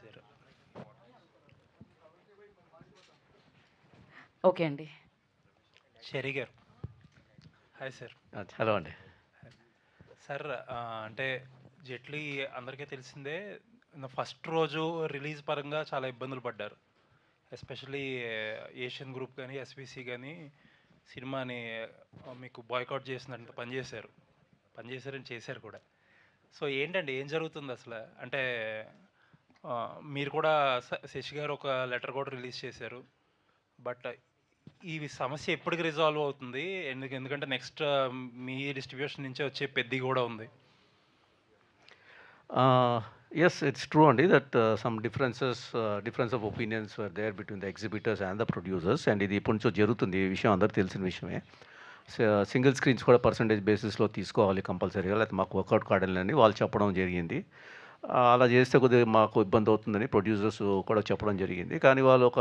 Sir. Okay అండి. షెరీ గారు. Hi sir. Hello అండి. సార్ అంటే జైట్లీ అందరికీ తెలిసిందే. ఫస్ట్ రోజు రిలీజ్ పరంగా చాలా ఇబ్బందులు పడ్డారు. ఎస్పెషల్లీ ఏషియన్ గ్రూప్ కానీ ఎస్బీసీ కానీ సినిమాని మీకు బాయ్కాట్ చేసినంత పనిచేశారని చేశారు కూడా. సో ఏంటండి ఏం జరుగుతుంది అసలు? అంటే మీరు కూడా శశి గారు ఒక లెటర్ కూడా రిలీజ్ చేశారు. బట్ ఈ సమస్య ఎప్పటికి రిజాల్వ్ అవుతుంది? ఎందుకంటే నెక్స్ట్ మీ డిస్ట్రిబ్యూషన్ నుంచే వచ్చే పెద్ది కూడా ఉంది. Yes, it's true only that some difference of opinions were there between the exhibitors and the producers, and ఇది ఇప్పుడు నుంచో జరుగుతుంది. ఈ విషయం అందరికీ తెలిసిన విషయమే. సింగిల్ స్క్రీన్స్ కూడా పర్సంటేజ్ బేసిస్లో తీసుకోవాలి కంపల్సరీగా, లేకపోతే మాకు వర్కౌట్ కావాలని వాళ్ళు చెప్పడం జరిగింది. అలా చేస్తే కొద్దిగా మాకు ఇబ్బంది అవుతుందని ప్రొడ్యూసర్స్ కూడా చెప్పడం జరిగింది. కానీ వాళ్ళు ఒక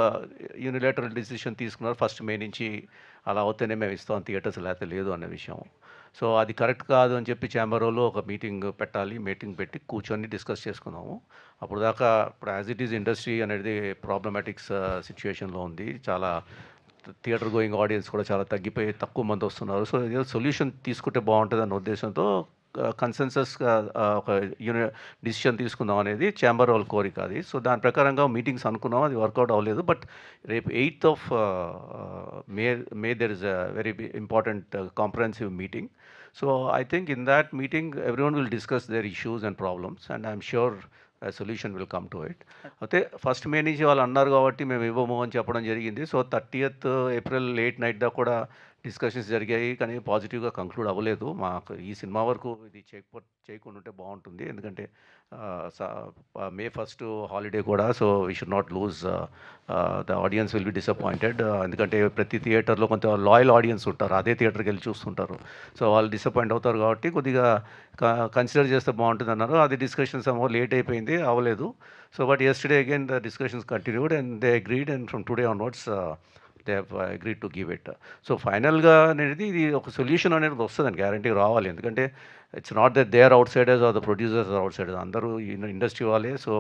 యూనిలేటరల్ డిసిషన్ తీసుకున్నారు. ఫస్ట్ మే నుంచి అలా అవుతేనే మేము ఇస్తాం థియేటర్స్, లేకపోతే లేదు అనే విషయం. సో అది కరెక్ట్ కాదు అని చెప్పి ఛాంబర్లో ఒక మీటింగ్ పెట్టి కూర్చొని డిస్కస్ చేసుకున్నాము. అప్పుడు దాకా ఇప్పుడు యాజ్ ఇట్ ఈజ్ ఇండస్ట్రీ అనేది ప్రాబ్లమాటిక్స్ సిచ్యువేషన్లో ఉంది. చాలా థియేటర్ గోయింగ్ ఆడియన్స్ కూడా చాలా తగ్గిపోయి తక్కువ మంది వస్తున్నారు. సో ఏదో సొల్యూషన్ తీసుకుంటే బాగుంటుంది అన్న ఉద్దేశంతో కన్సెన్సస్గా ఒక డిసిషన్ తీసుకుందాం అనేది ఛాంబర్ వాళ్ళ కోరిక అది. సో దాని ప్రకారంగా మీటింగ్స్ అనుకున్నాం, అది వర్కౌట్ అవ్వలేదు. బట్ రేపు 8th of May there is a very important comprehensive meeting. So I think in that meeting everyone will discuss their issues and problems, and I'm sure a solution will come to it. అయితే first మే నుంచి వాళ్ళు అన్నారు కాబట్టి మేము ఇవ్వము అని చెప్పడం జరిగింది. So 30th April late night దాకా కూడా డిస్కషన్స్ జరిగాయి, కానీ పాజిటివ్గా కంక్లూడ్ అవ్వలేదు. మాకు ఈ సినిమా వరకు ఇది చేయకుండా ఉంటే బాగుంటుంది, ఎందుకంటే May 1st హాలిడే కూడా. So we should not lose the audience will be disappointed, ఎందుకంటే ప్రతి థియేటర్లో కొంత లాయల్ ఆడియన్స్ ఉంటారు, అదే థియేటర్కి వెళ్ళి చూస్తుంటారు. సో వాళ్ళు డిసప్పాయింట్ అవుతారు కాబట్టి కొద్దిగా కన్సిడర్ చేస్తే బాగుంటుంది అన్నారు. అది డిస్కషన్స్ ఏమో లేట్ అయిపోయింది, అవ్వలేదు. So but yesterday again the discussions continued and they agreed, and from today onwards they have agreed to give it. So ఫైనల్గా అనేది ఇది ఒక సొల్యూషన్ అనేది వస్తుందని గ్యారంటీ రావాలి, ఎందుకంటే it's not that they are outsiders are the producers are outsiders, అందరూ industry వాళ్ళే. సో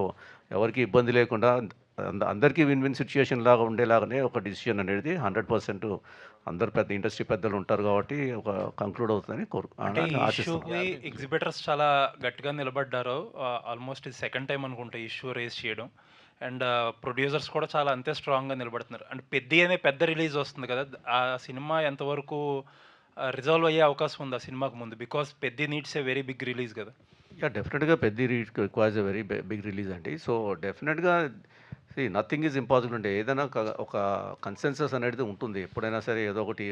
ఎవరికి ఇబ్బంది లేకుండా అందరికీ విన్ విన్ సిచ్యుయేషన్ లాగా ఉండేలాగానే ఒక డిసిషన్ అనేది 100% అందరు పెద్ద ఇండస్ట్రీ పెద్దలు ఉంటారు కాబట్టి ఒక కంక్లూడ్ అవుతుందని ఇష్యూకి ఎగ్జిబిటర్స్ చాలా గట్టిగా నిలబడ్డారు. ఆల్మోస్ట్ ఇది సెకండ్ టైం అనుకుంటా ఇష్యూ రేస్ చేయడం. అండ్ ప్రొడ్యూసర్స్ కూడా చాలా అంతే స్ట్రాంగ్గా నిలబడుతున్నారు. అండ్ పెద్ద రిలీజ్ వస్తుంది కదా, ఆ సినిమా ఎంతవరకు రిజాల్వ్ అయ్యే అవకాశం ఉంది ఆ సినిమాకు ముందు? బికాస్ పెద్ద needs a very big release కదా. డెఫినెట్గా పెద్ద requires a very big release అండి. సో డెఫినెట్గా నథింగ్ ఈజ్ ఇంపాసిబుల్ అంటే ఏదైనా ఒక కన్సెన్సస్ అనేది ఉంటుంది ఎప్పుడైనా సరే. ఏదో ఒకటి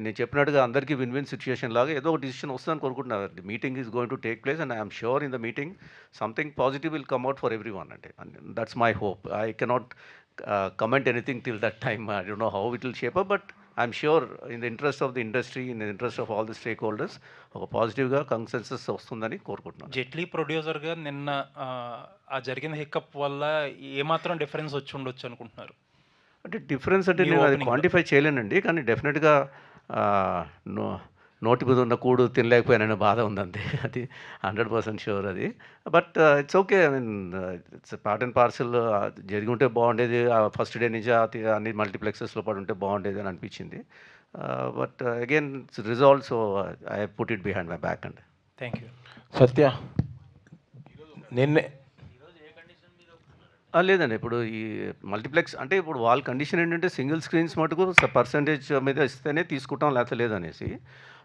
నేను చెప్పినట్టుగా అందరికీ విన్ విన్ సిచ్యుయేషన్ లాగా ఏదో ఒక డిసిషన్ వస్తుందని కోరుకుంటున్నారు. The meeting is going to take place and I'm sure in the meeting something positive will come out for everyone. అంటే that's my hope. I cannot comment anything till that time. I don't know how it will shape up, but I'm sure in the interest of the industry, in the interest of all the stakeholders, ఒక పాజిటివ్గా consensus వస్తుందని కోరుకుంటున్నాను. జైట్లీ ప్రొడ్యూసర్గా నిన్న ఆ జరిగిన హిక్కప్ వల్ల ఏమాత్రం డిఫరెన్స్ వచ్చి ఉండొచ్చు అనుకుంటున్నారు? అంటే డిఫరెన్స్ అంటే నేను అది క్వాంటిఫై చేయలేనండి, కానీ డెఫినెట్గా నోటి మీద ఉన్న కూడు తినలేకపోయాననే బాధ ఉందంతే, అది 100% షూర్ అది. But it's okay. I mean it's part and parcel. జరిగి ఉంటే బాగుండేది, ఫస్ట్ డే నుంచి అన్ని మల్టీప్లెక్సెస్లో పడి ఉంటే బాగుండేది అని అనిపించింది. But again it's resolve, so I put it behind my back అండి. Thank you. సత్య, నిన్నే లేదండి, ఇప్పుడు ఈ మల్టీప్లెక్స్ అంటే ఇప్పుడు వాళ్ళ కండిషన్ ఏంటంటే సింగిల్ స్క్రీన్స్ మటుకు పర్సంటేజ్ మీద ఇస్తేనే తీసుకుంటాం, లేకపోతే లేదనేసి.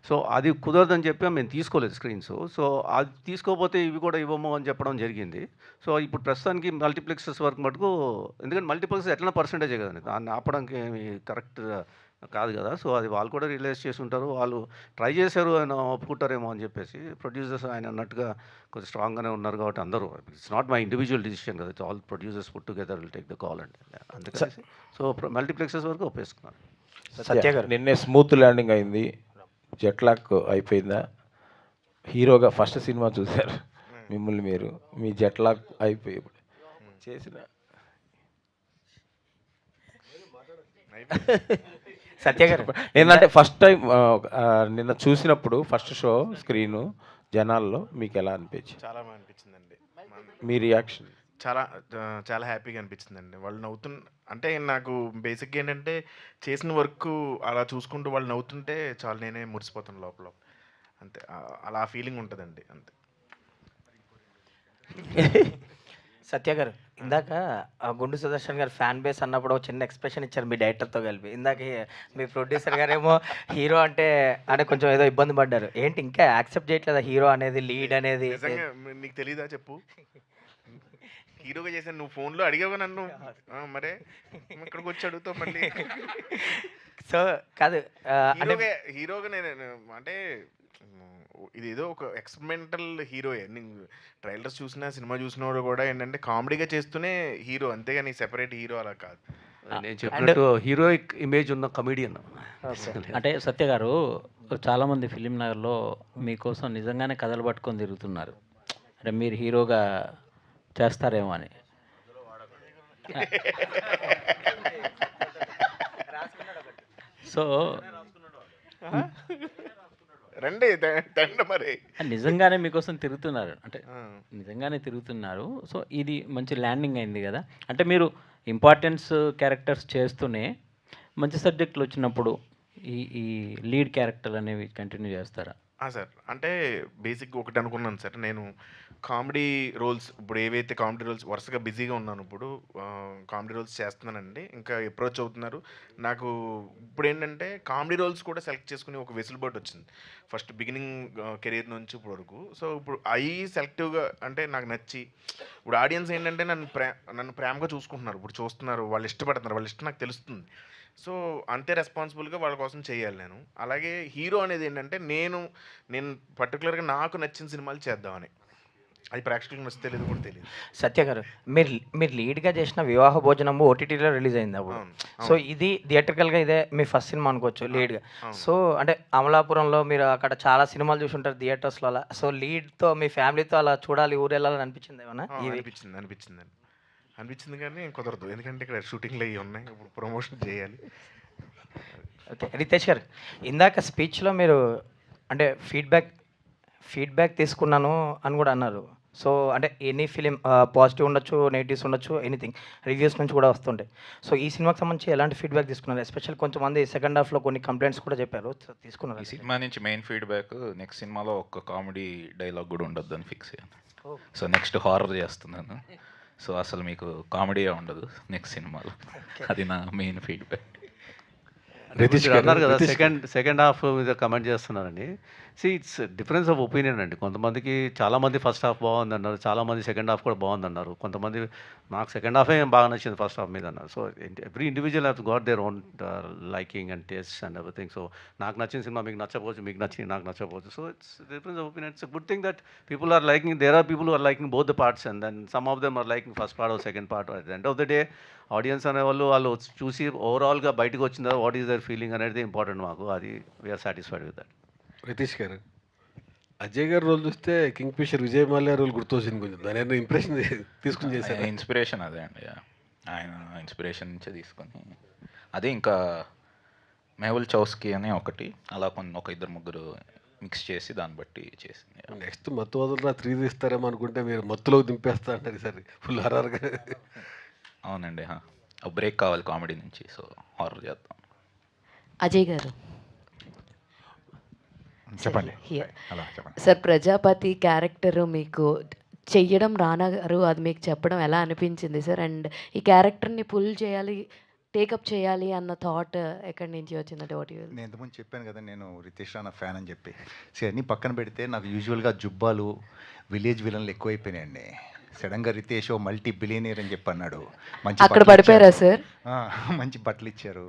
సో అది కుదరదని చెప్పి మేము తీసుకోలేదు స్క్రీన్స్. సో అది తీసుకోకపోతే ఇవి కూడా ఇవ్వము అని చెప్పడం జరిగింది. సో ఇప్పుడు ప్రస్తుతానికి మల్టీప్లెక్సెస్ వరకు మటుకు, ఎందుకంటే మల్టీప్లెక్స్ ఎట్లా పర్సంటేజే కదండి, దాన్ని ఆపడానికి ఏమి కరెక్ట్ కాదు కదా. సో అది వాళ్ళు కూడా రియలైజ్ చేసి ఉంటారు, వాళ్ళు ట్రై చేశారు, ఆయన ఒప్పుకుంటారేమో అని చెప్పేసి. ప్రొడ్యూసర్స్ ఆయన అన్నట్టుగా కొంచెం స్ట్రాంగ్గానే ఉన్నారు కాబట్టి అందరూ, it's not my individual decision కదా, it's all producers put together will take the call అండి. అందుకని సో మల్టీప్లెక్సెస్ వరకు ఒప్పేసుకున్నారు. సత్య గారు, నిన్నే స్మూత్ ల్యాండింగ్ అయింది, జెట్లాక్ అయిపోయిందా? హీరోగా ఫస్ట్ సినిమా చూశారు మిమ్మల్ని మీరు, మీ జెట్లాక్ అయిపోయి చేసిన సత్య గారు, ఏంటంటే ఫస్ట్ టైం నిన్న చూసినప్పుడు ఫస్ట్ షో స్క్రీను జనాల్లో మీకు ఎలా అనిపించింది? చాలా బాగా అనిపించిందండి. మీ రియాక్షన్? చాలా చాలా హ్యాపీగా అనిపించిందండి. వాళ్ళు అంటే నాకు బేసిక్‌గా ఏంటంటే చేసిన వర్కు అలా చూసుకుంటూ వాళ్ళు నవ్వుతుంటే చాలు నేనే మురిసిపోతాను లోపల. అంతే. అలా ఫీలింగ్ ఉంటదండి. అంతే. సత్య గారు, ఇందాక గుండు సుదర్శన్ గారు ఫ్యాన్ బేస్ అన్నప్పుడు ఒక చిన్న ఎక్స్‌ప్రెషన్ ఇచ్చారు మీ డైరెక్టర్‌తో కలిపి. ఇందాక మీ ప్రొడ్యూసర్ గారేమో హీరో అంటే కొంచెం ఏదో ఇబ్బంది పడ్డారు. ఏంటి ఇంకా యాక్సెప్ట్ చేయట్లేదా హీరో అనేది, లీడ్ అనేది? నిజంగా నీకు తెలీదా చెప్పు? హీరోగా చేశాను. నువ్వు ఫోన్‌లో అడిగావుగా నన్ను. మరే ఇక్కడికొచ్చి అడుగుతావు మళ్ళీ. సో కాదు అంటే హీరోగా నేను అంటే ఇదేదో ఒక ఎక్స్పెరిమెంటల్ హీరోయే. నేను ట్రైలర్స్ చూసినా, సినిమా చూసినోడు కూడా ఏంటంటే కామెడీగా చేస్తూనే హీరో. అంతేగాని సెపరేట్ హీరో అలా కాదు. నేను చెప్పినట్టు హీరోయిక్ ఇమేజ్ ఉన్న కమెడియన్. అంటే సత్య గారు, చాలామంది ఫిలిం నగర్లో మీకోసం నిజంగానే కథలు పట్టుకొని తిరుగుతున్నారు. అంటే మీరు హీరోగా చేస్తారేమో అని. సో రండి తండ్రి మరి. నిజంగానే మీకోసం తిరుగుతున్నారు, అంటే నిజంగానే తిరుగుతున్నారు. సో ఇది మంచి ల్యాండింగ్ అయింది కదా. అంటే మీరు ఇంపార్టెన్స్ క్యారెక్టర్స్ చేస్తూనే మంచి సబ్జెక్టులు వచ్చినప్పుడు ఈ ఈ లీడ్ క్యారెక్టర్ అనేవి కంటిన్యూ చేస్తారా? సార్ అంటే బేసిక్గా ఒకటి అనుకున్నాను సార్. నేను కామెడీ రోల్స్ ఇప్పుడు ఏవైతే కామెడీ రోల్స్ వరుసగా బిజీగా ఉన్నాను, ఇప్పుడు కామెడీ రోల్స్ చేస్తున్నానండి. ఇంకా అప్రోచ్ అవుతున్నారు నాకు. ఇప్పుడు ఏంటంటే కామెడీ రోల్స్ కూడా సెలెక్ట్ చేసుకుని ఒక వెసులుబాటు వచ్చింది ఫస్ట్ బిగినింగ్ కెరీర్ నుంచి ఇప్పుడు వరకు. సో ఇప్పుడు అవి సెలెక్టివ్గా అంటే నాకు నచ్చి ఇప్పుడు ఆడియన్స్ ఏంటంటే నన్ను ప్రేమగా చూసుకుంటున్నారు. ఇప్పుడు చూస్తున్నారు, వాళ్ళు ఇష్టపడుతున్నారు, వాళ్ళ ఇష్టం నాకు తెలుస్తుంది. సో అంతే రెస్పాన్సిబుల్గా వాళ్ళ కోసం చేయాలి నేను. అలాగే హీరో అనేది ఏంటంటే నేను పర్టికులర్గా నాకు నచ్చిన సినిమాలు చేద్దామని. అది ప్రేక్షకులకు నచ్చితే తెలియదు కూడా తెలియదు. సత్య గారు, మీరు లీడ్గా చేసిన వివాహ భోజనము ఓటీటీలో రిలీజ్ అయింది అప్పుడు. సో ఇది థియేట్రికల్గా ఇదే మీ ఫస్ట్ సినిమా అనుకోవచ్చు లీడ్గా. సో అంటే అమలాపురంలో మీరు అక్కడ చాలా సినిమాలు చూసి ఉంటారు థియేటర్స్లో అలా. సో లీడ్తో మీ ఫ్యామిలీతో అలా చూడాలి, ఊరు వెళ్ళాలని అనిపించింది ఏమన్నా? అనిపించింది కానీ కుదరదు. ఎందుకంటే ఇక్కడ షూటింగ్లు అవి ఉన్నాయి, ఇప్పుడు ప్రమోషన్ చేయాలి. ఓకే, రితేష్ గారు, ఇందాక స్పీచ్లో మీరు అంటే ఫీడ్బ్యాక్ తీసుకున్నాను అని కూడా అన్నారు. సో అంటే ఎనీ ఫిలిం పాజిటివ్ ఉండొచ్చు, నెగిటివ్స్ ఉండొచ్చు, ఎనీథింగ్ రివ్యూస్ నుంచి కూడా వస్తుంటాయి. సో ఈ సినిమాకి సంబంధించి ఎలాంటి ఫీడ్బ్యాక్ తీసుకున్నారు? ఎస్పెషల్ కొంతమంది సెకండ్ హాఫ్లో కొన్ని కంప్లైంట్స్ కూడా చెప్పారు, తీసుకున్నారు. ఈ సినిమా నుంచి మెయిన్ ఫీడ్బ్యాక్ నెక్స్ట్ సినిమాలో ఒక కామెడీ డైలాగ్ కూడా ఉండొద్దు అని ఫిక్స్ అయ్యాను. సో నెక్స్ట్ హారర్ చేస్తున్నాను. సో అసలు మీకు కామెడీయే ఉండదు నెక్స్ట్ సినిమాలో. అది నా మెయిన్ ఫీడ్బ్యాక్. అన్నారు కదా సెకండ్ హాఫ్ మీద కమెంట్ చేస్తున్నారండి. ఇట్స్ డిఫరెన్స్ ఆఫ్ ఒపీనియన్ అండి. కొంతమందికి చాలామంది ఫస్ట్ హాఫ్ బాగుంది అన్నారు, చాలామంది సెకండ్ హాఫ్ కూడా బాగుంది అన్నారు. కొంతమంది నాకు సెకండ్ హాఫే బాగా నచ్చింది ఫస్ట్ హాఫ్ మీద అన్నారు. So every individual have got their own liking and taste and everything. So నాకు నచ్చిన సినిమా మీకు నచ్చకపోవచ్చు, మీకు నచ్చింది నాకు నచ్చకపోవచ్చు. So it's difference of opinion. It's good thing that people are liking. There are people are liking both the parts and then some of them are liking first part or second part. At the end of the day audience అనేవాళ్ళు వాళ్ళు చూసి ఓవరాల్గా బయటకు వచ్చిన తర్వాత what is their feeling అనేది important మాకు. అది we are satisfied with that. Ritesh garu, Ajay garu role చూస్తే Kingfisher Vijay Mallya role గుర్తొచ్చింది కొంచెం. దాని ఇంప్రెషన్ తీసుకుని చేశారు. ఇన్స్పిరేషన్ అదే అండి, ఆయన ఇన్స్పిరేషన్ నుంచే తీసుకొని అదే. ఇంకా మెహుల్ చౌస్కీ అని ఒకటి అలా ఒక ఇద్దరు ముగ్గురు మిక్స్ చేసి దాన్ని బట్టి చేసింది. నెక్స్ట్ మత్తు వదలరా 3 తీస్తారేమో అనుకుంటే మీరు మత్తులోకి దింపేస్తా అంటారు సరే ఫుల్ హర్రర్గా. అవునండి, బ్రేక్ కావాలి కామెడీ నుంచి. సో హారర్ చేద్దాం. అజయ్ గారు చెప్పండి. సార్, ప్రజాపతి క్యారెక్టర్ మీకు చెయ్యడం రానా గారు అది మీకు చెప్పడం ఎలా అనిపించింది సార్? అండ్ ఈ క్యారెక్టర్ని పుల్ చేయాలి, టేకప్ చేయాలి అన్న థాట్ ఎక్కడి నుంచి వచ్చిందంటే వాటి? నేను ఇంతకుముందు చెప్పాను కదా, నేను రితేష్ రానా ఫ్యాన్ అని చెప్పి. అన్నీ పక్కన పెడితే నాకు యూజువల్గా జుబ్బాలు, విలేజ్ విలన్లు ఎక్కువైపోయినాయండి. సడన్గా రితేష్ మల్టీ బిలియనీర్ అని చెప్పి అన్నాడు. మంచి అక్కడ పడిపోయారా సార్? మంచి బట్టలు ఇచ్చారు,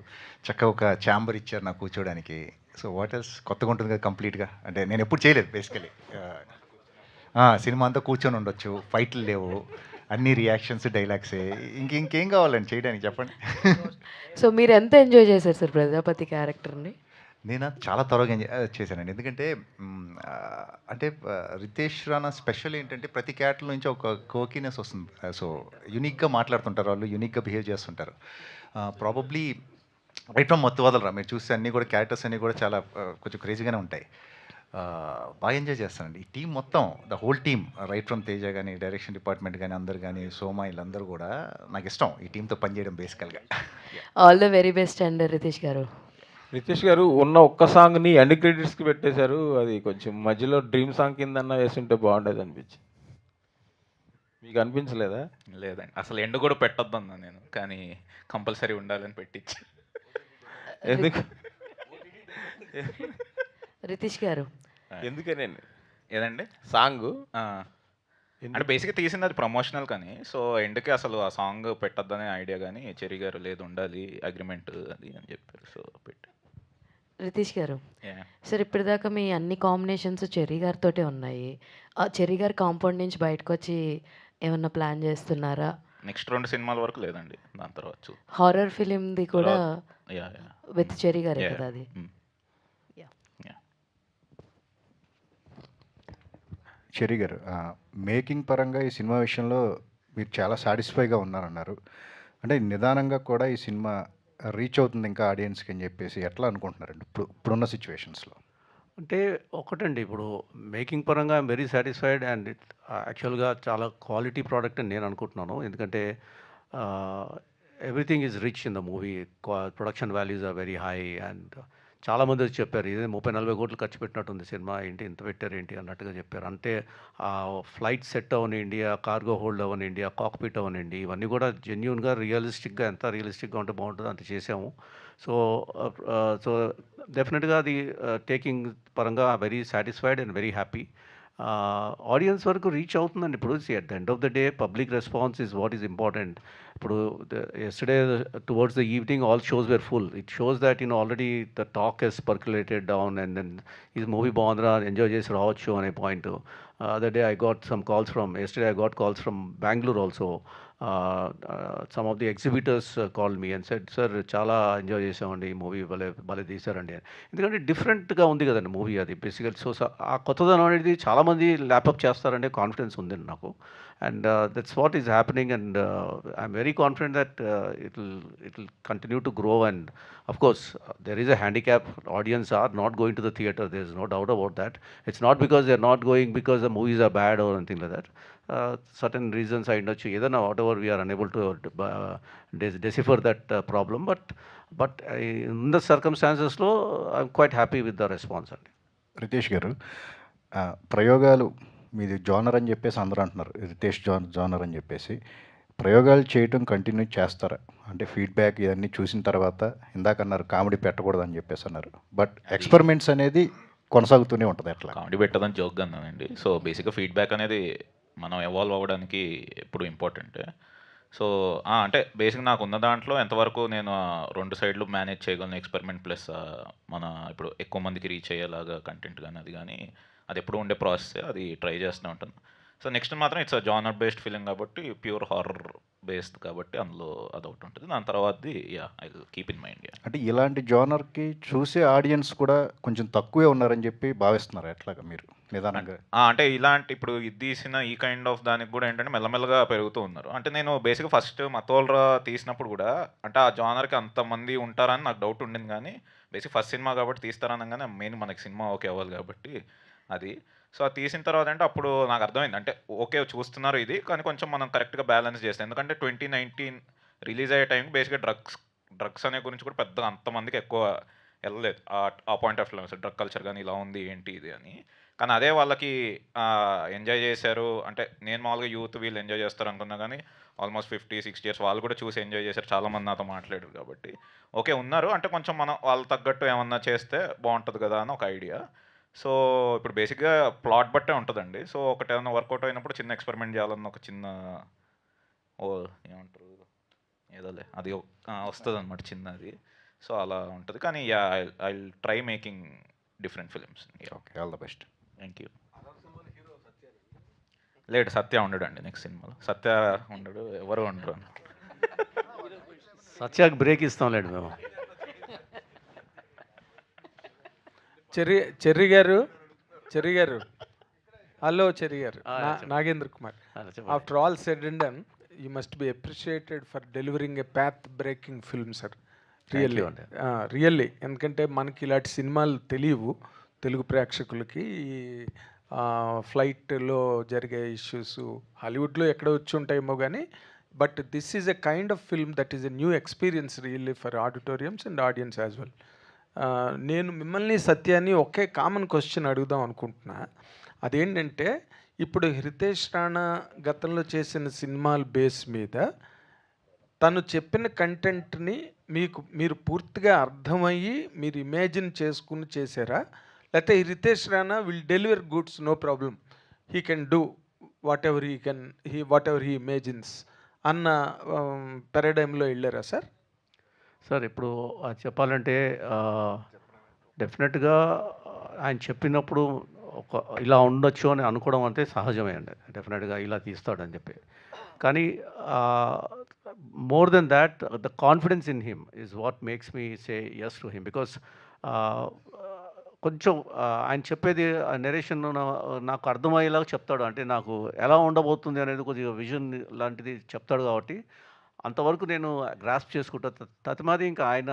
చక్కగా ఒక ఛాంబర్ ఇచ్చారు నాకు కూర్చోడానికి. So what else? కొత్తగా ఉంటుంది కదా కంప్లీట్గా. అంటే నేను ఎప్పుడు చేయలేదు బేసికలీ. సినిమా అంతా కూర్చొని ఉండొచ్చు, ఫైట్లు లేవు, అన్ని రియాక్షన్స్ డైలాగ్సే. ఇంకేం కావాలండి చేయడానికి చెప్పండి. సో మీరు ఎంత ఎంజాయ్ చేశారు సార్ ప్రజాపతి క్యారెక్టర్ని? నేను చాలా త్వరగా ఎంజాయ్ చేశానండి. ఎందుకంటే అంటే రితేష్ రానా స్పెషల్ ఏంటంటే ప్రతి క్యారెక్టర్ నుంచి ఒక కోకినెస్ వస్తుంది. సో యూనిక్గా మాట్లాడుతుంటారు వాళ్ళు, యూనిక్గా బిహేవ్ చేస్తుంటారు. ప్రాబబ్లీ రైట్ ఫ్రమ్ మత్తు వదలరా మీరు చూస్తే అన్నీ కూడా క్యారెక్టర్స్ అన్నీ కూడా చాలా కొంచెం క్రేజీగానే ఉంటాయి. బాగా ఎంజాయ్ చేస్తానండి. ఈ టీం మొత్తం, the whole team, right from Teja కానీ, డైరెక్షన్ డిపార్ట్మెంట్ కానీ, అందరు కానీ, సోమ వీళ్ళందరూ కూడా నాకు ఇష్టం ఈ టీంతో పనిచేయడం బేసికల్గా. ఆల్ ద వెరీ బెస్ట్ అండి రితీష్ గారు. రితేష్ గారు ఉన్న ఒక్క సాంగ్ని ఎండ్ క్రెడిట్స్కి పెట్టేశారు. అది కొంచెం మధ్యలో డ్రీమ్ సాంగ్ కిందన్నా వేస్తుంటే బాగుండేది అనిపించి, మీకు అనిపించలేదా? లేదండి, అసలు ఎండ్ కూడా పెట్టొద్దన్నా నేను, కానీ కంపల్సరీ ఉండాలని పెట్టించి. ఎందుకు రితీష్ గారు ఎందుకనే ఏదండి సాంగ్ అంటే బేసిక్గా తీసింది అది ప్రమోషనల్ కానీ, సో ఎండ్కి అసలు ఆ సాంగ్ పెట్టొద్దనే ఐడియా, కానీ చెర్రీ గారు లేదు ఉండాలి అగ్రిమెంట్ అది అని చెప్పారు, సో పెట్టి. రితీష్ గారు సార్, ఇప్పటిదాకా మీ అన్ని కాంబినేషన్స్ చెర్రీ గారితోటే ఉన్నాయి. ఆ చెర్రీ గారి కాంపౌండ్ నుంచి బయటకు వచ్చి ఏమన్నా ప్లాన్ చేస్తున్నారా? నెక్స్ట్ 2 సినిమాల వరకు లేదండి, దాని తర్వాత హారర్ ఫిలింది కూడా విత్ చెర్రీ గారే కదా అది? చెర్రీ గారు, మేకింగ్ పరంగా ఈ సినిమా విషయంలో మీరు చాలా సాటిస్ఫైగా ఉన్నారన్నారు. అంటే నిదానంగా కూడా ఈ సినిమా రీచ్ అవుతుంది ఇంకా ఆడియన్స్కి అని చెప్పేసి ఎట్లా అనుకుంటున్నారండి ఇప్పుడున్న సిచ్యువేషన్స్లో? అంటే ఒకటండి, ఇప్పుడు మేకింగ్ పరంగా ఐఎమ్ వెరీ సాటిస్ఫైడ్ అండ్ యాక్చువల్గా చాలా క్వాలిటీ ప్రోడక్ట్ అని నేను అనుకుంటున్నాను. ఎందుకంటే everything is rich in the movie, production values are very high and చాలామంది వచ్చి చెప్పారు ఇదే 30-40 కోట్లు ఖర్చు పెట్టినట్టుంది సినిమా, ఏంటి ఇంత పెట్టారు ఏంటి అన్నట్టుగా చెప్పారు. అంటే ఫ్లైట్ సెట్ అవనండి, ఆ కార్గో హోల్డ్ అవనండి, ఆ కాక్పిట్ అవనండి, ఇవన్నీ కూడా జెన్యూన్గా రియలిస్టిక్గా, ఎంత రియలిస్టిక్గా ఉంటే బాగుంటుందో అంత చేసాము. సో సో డెఫినెట్గా అది టేకింగ్ పరంగా very satisfied and very happy. Audience వరకు రీచ్ అవుతుందండి. ఇప్పుడు at the end of the day public response is what is important. ఇప్పుడు yesterday towards the evening all shows were full. It shows that already the talk has percolated down and then ఈ movie బాగుందిరా, enjoy చేసి రావచ్చు అనే point. Other day I got calls from Bangalore also. Some of the exhibitors called me and said, "Sir, చాలా enjoy చేసామండి, ఈ movie భలే తీశారండి." ఎందుకంటే డిఫరెంట్గా ఉంది కదండి మూవీ అది బేసికల్. సో ఆ కొత్తదనం అనేది చాలామంది ల్యాపప్ చేస్తారంటే కాన్ఫిడెన్స్ ఉందండి నాకు. And that's what is happening and I'm very confident that it will continue to grow. And of course there is a handicap. Audience are not going to the theatre, there is no doubt about that. It's not because they are not going because the movies are bad or anything like that. Certain reasons I know either whatever we are unable to decipher that problem, but in the circumstances lo I'm quite happy with the response. Ritesh garu, ప్రయోగాలు మీది genre అని చెప్పేసి అందరూ అంటున్నారు, Riteish genre అని చెప్పేసి. ప్రయోగాలు చేయటం కంటిన్యూ చేస్తారా? అంటే ఫీడ్బ్యాక్ ఇవన్నీ చూసిన తర్వాత, ఇందాక అన్నారు కామెడీ పెట్టకూడదు అని చెప్పేసి అన్నారు, బట్ ఎక్స్పెరిమెంట్స్ అనేది కొనసాగుతూనే ఉంటుంది. అట్లా కామెడీ పెట్టదని జోక్గా అన్నానండి. సో బేసిక్గా ఫీడ్బ్యాక్ అనేది మనం ఎవాల్వ్ అవ్వడానికి ఎప్పుడు ఇంపార్టెంటే. సో అంటే బేసిక్ నాకు ఉన్న దాంట్లో ఎంతవరకు నేను 2 సైడ్లు మేనేజ్ చేయగలను, ఎక్స్పెరిమెంట్ ప్లస్ మన ఇప్పుడు ఎక్కువ మందికి రీచ్ అయ్యేలాగా కంటెంట్ కానీ అది కానీ, అది ఎప్పుడు ఉండే ప్రాసెస్, అది ట్రై చేస్తూ ఉంటాను. సో నెక్స్ట్ మాత్రం ఇట్స్ జానర్ బేస్డ్ ఫిలిం కాబట్టి, ప్యూర్ హారర్ బేస్డ్ కాబట్టి అందులో అదొకటి ఉంటుంది. దాని తర్వాతది I will keep in mind. అంటే ఇలాంటి జోనర్కి చూసే ఆడియన్స్ కూడా కొంచెం తక్కువే ఉన్నారని చెప్పి భావిస్తున్నారు ఎట్లాగా మీరు నిదానంగా? అంటే ఇలాంటి ఇప్పుడు ఇది తీసిన ఈ కైండ్ ఆఫ్ దానికి కూడా ఏంటంటే మెల్లమెల్లగా పెరుగుతూ ఉన్నారు. అంటే నేను బేసిక్గా ఫస్ట్ మతోల్రా తీసినప్పుడు కూడా అంటే ఆ జానర్కి అంతమంది ఉంటారని నాకు డౌట్ ఉండింది, కానీ బేసిక్ ఫస్ట్ సినిమా కాబట్టి తీస్తారనగానే మెయిన్ మనకి సినిమా ఓకే అవ్వాలి కాబట్టి అది. సో అది తీసిన తర్వాత అంటే అప్పుడు నాకు అర్థమైంది, అంటే ఓకే చూస్తున్నారు ఇది, కానీ కొంచెం మనం కరెక్ట్గా బ్యాలెన్స్ చేస్తాం. ఎందుకంటే 2019 రిలీజ్ అయ్యే టైంకి బేసిక్గా డ్రగ్స్ అనే గురించి కూడా పెద్దగా అంతమందికి ఎక్కువ వెళ్ళలేదు ఆ point of view. Drug culture కానీ ఇలా ఉంది ఏంటి ఇది అని. కానీ అదే వాళ్ళకి ఎంజాయ్ చేశారు. అంటే నేను మామూలుగా యూత్ వీళ్ళు ఎంజాయ్ చేస్తారు అనుకున్నా, కానీ ఆల్మోస్ట్ 50-60 ఇయర్స్ వాళ్ళు కూడా చూసి ఎంజాయ్ చేశారు. చాలామంది నాతో మాట్లాడారు కాబట్టి ఓకే ఉన్నారు. అంటే కొంచెం మనం వాళ్ళు తగ్గట్టు ఏమన్నా చేస్తే బాగుంటుంది కదా అని ఒక ఐడియా. సో ఇప్పుడు బేసిక్గా ప్లాట్ బట్టే ఉంటుందండి. సో ఒకటి ఏమైనా వర్కౌట్ అయినప్పుడు చిన్న ఎక్స్పెరిమెంట్ చేయాలన్న ఒక చిన్న ఏమంటారు ఏదోలే అది వస్తుంది అనమాట చిన్నది. సో అలా ఉంటుంది. కానీ I will try making different films. Okay, all the best. Thank you. లేడు, సత్య ఉండడు అండి నెక్స్ట్ సినిమాలో. సత్య ఉండడు, ఎవరు ఉండరు. సత్యాకి బ్రేక్ ఇస్తాం లేడు మేము. చెర్రీ గారు హలో చెర్రీ గారు, Nagendra Kumar. After all said and done, you must be appreciated for delivering a path breaking film sir. Really ఎందుకంటే మనకి ఇలాంటి సినిమాలు తెలుగు ప్రేక్షకులకి ఈ ఫ్లైట్లో జరిగే ఇష్యూస్ హాలీవుడ్లో ఎక్కడ వచ్చి ఉంటాయేమో కానీ but this is a kind of film that is a new experience really for auditoriums and audience as well. నేను మిమ్మల్ని సత్యాన్ని ఒకే కామన్ క్వశ్చన్ అడుగుదాం అనుకుంటున్నా. అదేంటంటే ఇప్పుడు హితేష్ రాణా గతంలో చేసిన సినిమాల బేస్ మీద తను చెప్పిన కంటెంట్ని మీరు పూర్తిగా అర్థమయ్యి మీరు ఇమాజిన్ చేసుకుని చేశారా, లేకపోతే Hitesh Rana will deliver goods no problem, he can do whatever he imagines అన్న పారాడైమ్లో వెళ్ళారా సార్? సార్ ఇప్పుడు చెప్పాలంటే డెఫినెట్గా ఆయన చెప్పినప్పుడు ఒక ఇలా ఉండొచ్చు అని అనుకోవడం అంటే సహజమే అండి. డెఫినెట్గా ఇలా తీస్తాడని చెప్పి. కానీ more than that the confidence in him is what makes me say yes to him. Because కొంచెం ఆయన చెప్పేది నెరేషన్ నాకు అర్థమయ్యేలాగా చెప్తాడు. అంటే నాకు ఎలా ఉండబోతుంది అనేది కొద్దిగా విజన్ లాంటిది చెప్తాడు కాబట్టి అంతవరకు నేను గ్రాస్ప్ చేసుకుంటా. తతిమాది ఇంకా ఆయన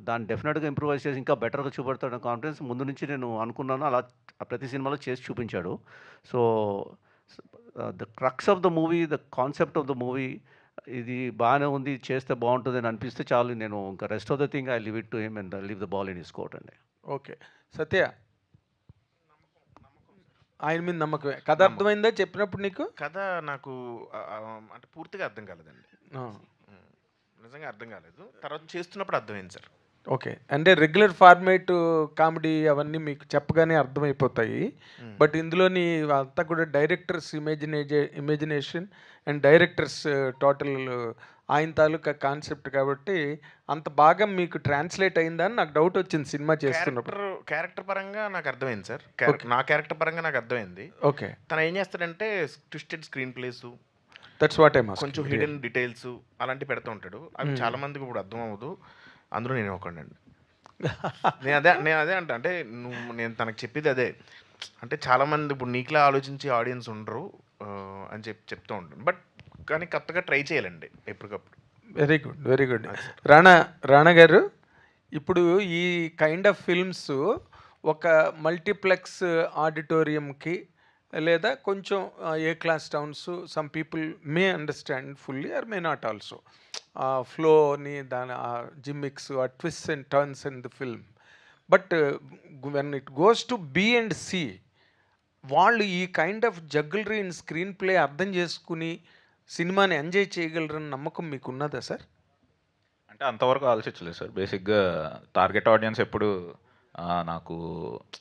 దాన్ని డెఫినెట్గా ఇంప్రూవైజ్ చేసి ఇంకా బెటర్గా చూపెడతాడని కాన్ఫిడెన్స్ ముందు నుంచి నేను అనుకున్నాను. అలా ప్రతి సినిమాలో చేసి చూపించాడు. So the crux of the movie, the concept of the movie ఇది బాగానే ఉంది, చేస్తే బాగుంటుంది అని అనిపిస్తే చాలు. నేను ఇంకా rest of the thing I leave it to him and leave the ball in his court అండి. ఓకే సత్య, ఆయన మీద నమ్మకమే. కథ అర్థమైందా చెప్పినప్పుడు నీకు? కథ నాకు అంటే పూర్తిగా అర్థం కాలేదండి, నిజంగా అర్థం కాలేదు. తర్వాత చేస్తున్నప్పుడు అర్థమైంది సార్. ఓకే, అంటే రెగ్యులర్ ఫార్మేట్ కామెడీ అవన్నీ మీకు చెప్పగానే అర్థమైపోతాయి. బట్ ఇందులోని అంతా కూడా directors imagination and directors total ఆయన తాలూకా కాన్సెప్ట్ కాబట్టి అంత బాగా మీకు ట్రాన్స్లేట్ అయిందని నాకు డౌట్ వచ్చింది సినిమా చేస్తున్నప్పుడు. క్యారెక్టర్ పరంగా నాకు అర్థమైంది సార్. నా క్యారెక్టర్ పరంగా నాకు అర్థమైంది. ఓకే, తను ఏం చేస్తాడంటే twisted screen place, that's what I'm కొంచెం హిడెన్ డీటెయిల్స్ అలాంటివి పెడుతూ ఉంటాడు. అవి చాలా మందికి ఇప్పుడు అర్థం అవ్వదు, అందులో నేను ఒకడండి. నేను అదే అంటే నేను తనకు చెప్పేది అదే. అంటే చాలామంది ఇప్పుడు నీకులా ఆలోచించి ఆడియన్స్ ఉండరు అని చెప్తూ ఉంటాను. బట్ కానీ కొత్తగా ట్రై చేయాలండి ఎప్పటికప్పుడు. Very good, very good. Rana గారు, ఇప్పుడు ఈ కైండ్ ఆఫ్ ఫిల్మ్స్ ఒక మల్టీప్లెక్స్ ఆడిటోరియంకి లేదా కొంచెం A class towns some people may understand fully or may not also ఫ్లోని దాని జిమ్మిక్స్ ఆ twist and turns in the film. But when it goes to B and C, వాళ్ళు ఈ kind of jugglery in screenplay అర్థం చేసుకుని సినిమాని enjoy చేయగలరని నమ్మకం మీకు ఉన్నదా సార్? అంటే అంతవరకు ఆలోచించలేదు సార్. బేసిక్గా టార్గెట్ ఆడియన్స్ ఎప్పుడు నాకు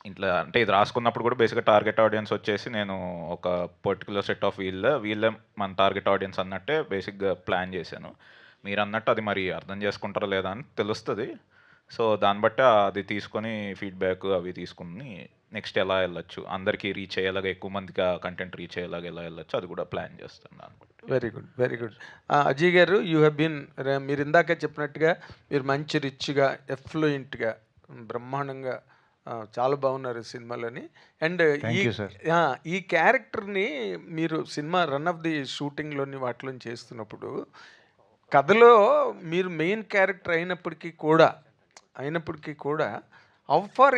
ఇంట్లో అంటే ఇది రాసుకున్నప్పుడు కూడా బేసిక్గా టార్గెట్ ఆడియన్స్ వచ్చేసి నేను ఒక పర్టికులర్ సెట్ ఆఫ్ వీళ్ళే మన టార్గెట్ ఆడియన్స్ అన్నట్టే బేసిక్గా ప్లాన్ చేశాను. మీరు అన్నట్టు అది మరి అర్థం చేసుకుంటారా లేదా అని తెలుస్తుంది. సో దాన్ని బట్టి అది తీసుకొని ఫీడ్బ్యాక్ అవి తీసుకుని నెక్స్ట్ ఎలా వెళ్ళొచ్చు, అందరికీ రీచ్ అయ్యేలాగా, ఎక్కువ మందికి ఆ కంటెంట్ రీచ్ అయ్యేలాగా ఎలా వెళ్ళొచ్చు అది కూడా ప్లాన్ చేస్తున్నాను. Very good, very good. Ajay గారు, యూ హ్యావ్ బీన్, మీరు ఇందాక చెప్పినట్టుగా మీరు మంచి రిచ్గా ఎఫ్లూయెంట్గా బ్రహ్మాండంగా చాలా బాగున్నారు సినిమాలని. అండ్ ఈ క్యారెక్టర్ని మీరు సినిమా రన్ ఆఫ్ ది షూటింగ్లోని వాటిలో చేస్తున్నప్పుడు కథలో మీరు మెయిన్ క్యారెక్టర్ అయినప్పటికీ కూడా ఫార్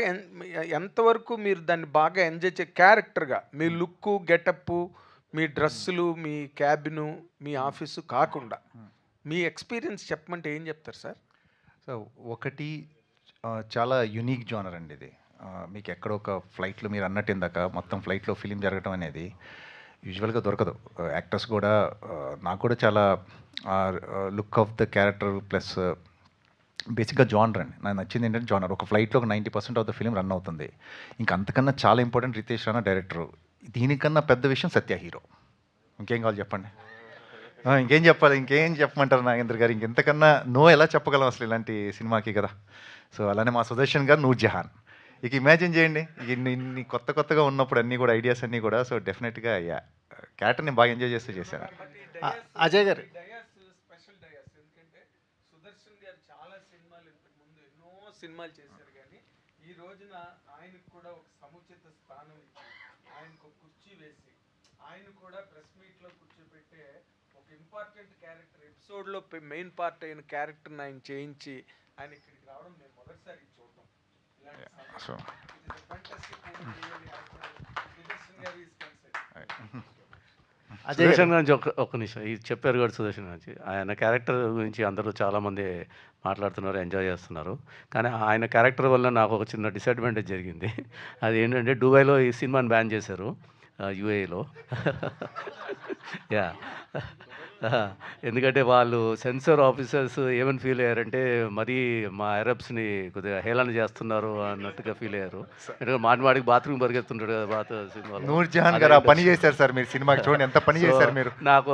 ఎంతవరకు మీరు దాన్ని బాగా ఎంజాయ్ క్యారెక్టర్గా మీ లుక్, గెటప్, మీ డ్రెస్సులు, మీ క్యాబిను, మీ ఆఫీసు కాకుండా మీ ఎక్స్పీరియన్స్ చెప్పమంటే ఏం చెప్తారు సార్? సో ఒకటి చాలా యునీక్ జోనర్ అండి ఇది. మీకు ఎక్కడో ఒక ఫ్లైట్లో మీరు అన్నట్టు ఇందాక మొత్తం ఫ్లైట్లో ఫిలిం జరగడం అనేది యూజువల్గా దొరకదు. యాక్టర్స్ కూడా నాకు కూడా చాలా look of the character plus బేసిక్గా జానర్ అండి. నాకు నచ్చింది ఏంటంటే జానర్. ఒక ఫ్లైట్లో ఒక 90% ఆఫ్ ద ఫిలిం రన్ అవుతుంది. ఇంకా అంతకన్నా చాలా ఇంపార్టెంట్ హితేష్ రాణా డైరెక్టరు. దీనికన్నా పెద్ద విషయం సత్య హీరో. ఇంకేం కావాలి చెప్పండి? ఇంకేం చెప్పాలి? ఇంకేం చెప్పమంటారు నాగేంద్ర గారు? ఇంకెంతకన్నా నో ఎలా చెప్పగలం అసలు ఇలాంటి సినిమాకి కదా. సో అలానే మా సుదర్శన్ గారు నూర్జహాన్. ఇక ఇమాజిన్ చేయండి ఇన్ని కొత్తగా ఉన్నప్పుడు అన్నీ కూడా ఐడియాస్ అన్నీ కూడా. సో డెఫినెట్గా క్యారెక్టర్ని బాగా ఎంజాయ్ చేస్తూ చేశాను. అజయ్ గారు, సినిమాలు చేశారు కానీ ఈ రోజున ఆయనకు కూడా ఒక సముచిత స్థానం ఇచ్చి ఆయనకు ఒక కుర్చీ వేసి ఆయన కూడా ప్రెస్ మీట్లో కూర్చోబెట్టే ఒక ఇంపార్టెంట్ క్యారెక్టర్ ఎపిసోడ్లో మెయిన్ పార్ట్ అయిన క్యారెక్టర్ని ఆయన చేయించి ఆయన ఇక్కడికి రావడం మేము మొదటిసారి చూడటం. సుదర్శన్ గురించి ఒక్క నిమిషం ఇది చెప్పారు కూడా సుదర్శన్ గురించి ఆయన క్యారెక్టర్ గురించి అందరూ చాలామంది మాట్లాడుతున్నారు, ఎంజాయ్ చేస్తున్నారు. కానీ ఆయన క్యారెక్టర్ వల్ల నాకు ఒక చిన్న డిసడ్వాంటేజ్ జరిగింది. అది ఏంటంటే దుబాయ్లో ఈ సినిమాని బ్యాన్ చేశారు, యూఏఈలో. యా, ఎందుకంటే వాళ్ళు సెన్సార్ ఆఫీసర్స్ ఏమని ఫీల్ అయ్యారంటే మరీ మా అరబ్స్ని కొద్దిగా హేళన చేస్తున్నారు అన్నట్టుగా ఫీల్ అయ్యారు. ఎందుకంటే మాటికి బాత్రూమ్ పరిగెత్తుంటాడు కదా సినిమాలో. నూర్జహాన్ గారు ఆ పని చేశారు సార్, మీరు సినిమాకి చూడండి ఎంత పని చేశారు మీరు. నాకు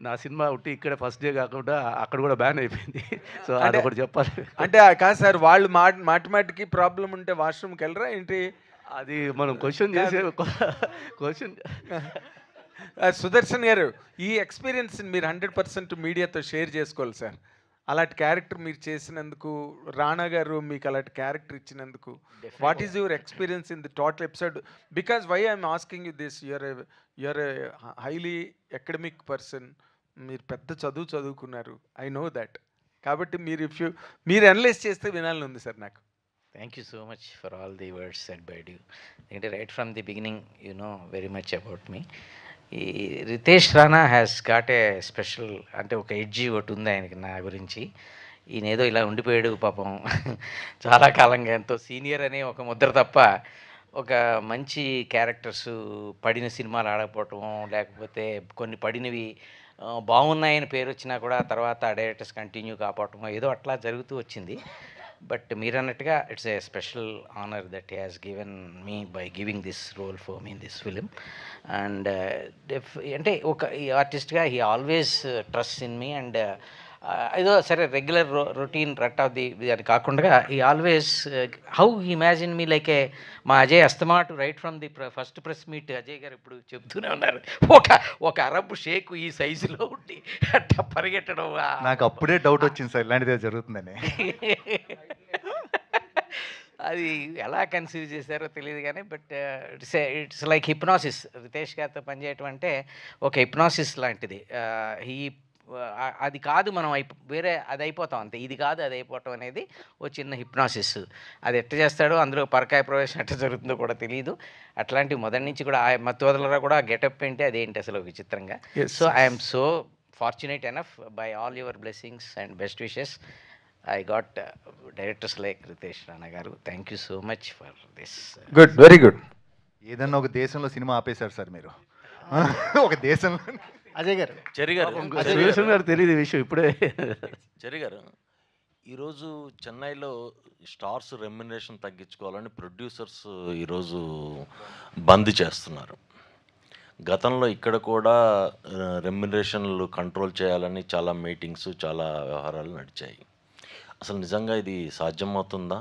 నా సినిమా ఉట్టి ఇక్కడ ఫస్ట్ డే కాకుండా అక్కడ కూడా బ్యాన్ అయిపోయింది. సో అది ఒకటి చెప్పాలి. అంటే కాదు సార్, వాళ్ళు మాటికి ప్రాబ్లం ఉంటే వాష్రూమ్కి వెళ్ళరా ఏంటి? అది మనం క్వశ్చన్ చేసే క్వశ్చన్. సుదర్శన్ గారు, ఈ ఎక్స్పీరియన్స్ మీరు 100% మీడియాతో షేర్ చేసుకోవాలి సార్. అలాంటి క్యారెక్టర్ మీరు చేసినందుకు, రాణా గారు మీకు అలాంటి క్యారెక్టర్ ఇచ్చినందుకు, what is your experience in the total episode? Because why I'm asking you this, you're a highly academic person, మీరు పెద్ద చదువుకున్నారు, ఐ నో దట్. కాబట్టి మీరు అనలైజ్ చేస్తే వినాలని ఉంది సార్ నాకు. Thank you so much for all the words said by you. Right from the beginning, you know very much about me. Ritesh Rana has got a special, అంటే ఒక ఎడ్జి ఒకటి ఉంది ఆయనకి నా గురించి. ఈయన ఏదో ఇలా ఉండిపోయాడు పాపం చాలా కాలంగా, ఎంతో సీనియర్ అనే ఒక ముద్ర తప్ప ఒక మంచి క్యారెక్టర్స్ పడిన సినిమాలు ఆడకపోవటం, లేకపోతే కొన్ని పడినవి బాగున్నాయని పేరు వచ్చినా కూడా తర్వాత డైరెక్టర్స్ కంటిన్యూ కాపాడటం, ఏదో అట్లా జరుగుతూ వచ్చింది. బట్ మీరు అన్నట్టుగా it's a special honour that he has given me by giving this role for me in this film. And అంటే ఒక ఈ ఆర్టిస్ట్గా he always trust in me. And ఏదో సరే regular routine rut of the అది కాకుండా ఈ always how imagine me like a మా అజయ్ అస్తమాటు right from the first press meet Ajay గారు ఇప్పుడు చెప్తూనే ఉన్నారు, ఒక అరబ్ షేక్ ఈ సైజులో ఉండి అట్లా పరిగెట్టడం. నాకు అప్పుడే డౌట్ వచ్చింది సార్ ఇలాంటిదే జరుగుతుందని. అది ఎలా కన్సీవ్ చేశారో తెలియదు కానీ but it's like hypnosis. Ritesh గారితో పనిచేయటం అంటే ఒక హిప్నాసిస్ లాంటిది. అది కాదు మనం వేరే అది అయిపోతాం అంతే, ఇది కాదు అది అయిపోవటం అనేది ఓ చిన్న హిప్నాసిస్. అది ఎట్ట చేస్తాడో, అందులో పరకాయ ప్రవేశం ఎట్ట జరుగుతుందో కూడా తెలియదు. అట్లాంటివి మొదటి నుంచి కూడా మత్తోదలరా కూడా గెటప్ ఏంటి అదేంటి అసలు విచిత్రంగా. So I'm so fortunate enough by all your blessings and best wishes I got directors like Ritesh Rana garu. Thank you so much for this. Good, very good. ఏదన్నా ఒక దేశంలో సినిమా ఆపేశారు సార్ మీరు. ఒక దేశంలో. అజయ్ గారు, సుదర్శన్ గారు తెలియదు ఈ విషయం ఇప్పుడే. చెరి గారు, ఈరోజు చెన్నైలో స్టార్స్ రెమ్యునరేషన్ తగ్గించుకోవాలని ప్రొడ్యూసర్స్ ఈరోజు బంద్ చేస్తున్నారు. గతంలో ఇక్కడ కూడా రెమ్యునరేషన్లు కంట్రోల్ చేయాలని చాలా మీటింగ్స్, చాలా వ్యవహారాలు నడిచాయి. అసలు నిజంగా ఇది సాధ్యమవుతుందా?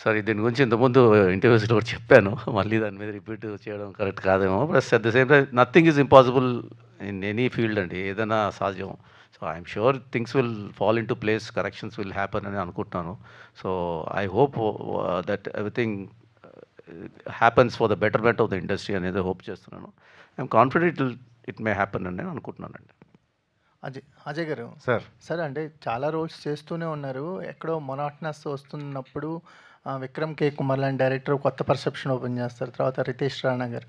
సార్ దీని గురించి ఇంతకుముందు ఇంటర్వ్యూస్లో కూడా చెప్పాను, మళ్ళీ దాని మీద రిపీట్ చేయడం కరెక్ట్ కాదేమో. Plus at the same time nothing is impossible in any field అండి, ఏదైనా సాధ్యం. So I'm sure things will fall in to place, corrections will happen అని అనుకుంటున్నాను. So I hope that everything happens for the betterment of the industry అనేది hope చేస్తున్నాను. I'm confident it may happen అని నేను అనుకుంటున్నానండి. అజయ్ గారు సార్, అంటే చాలా రోల్స్ చేస్తూనే ఉన్నారు, ఎక్కడో మొనాటనస్ వస్తున్నప్పుడు విక్రమ్ కే కుమార్ లాంటి డైరెక్టర్ కొత్త పర్సెప్షన్ ఓపెన్ చేస్తారు. తర్వాత రితేష్ రాణా గారు,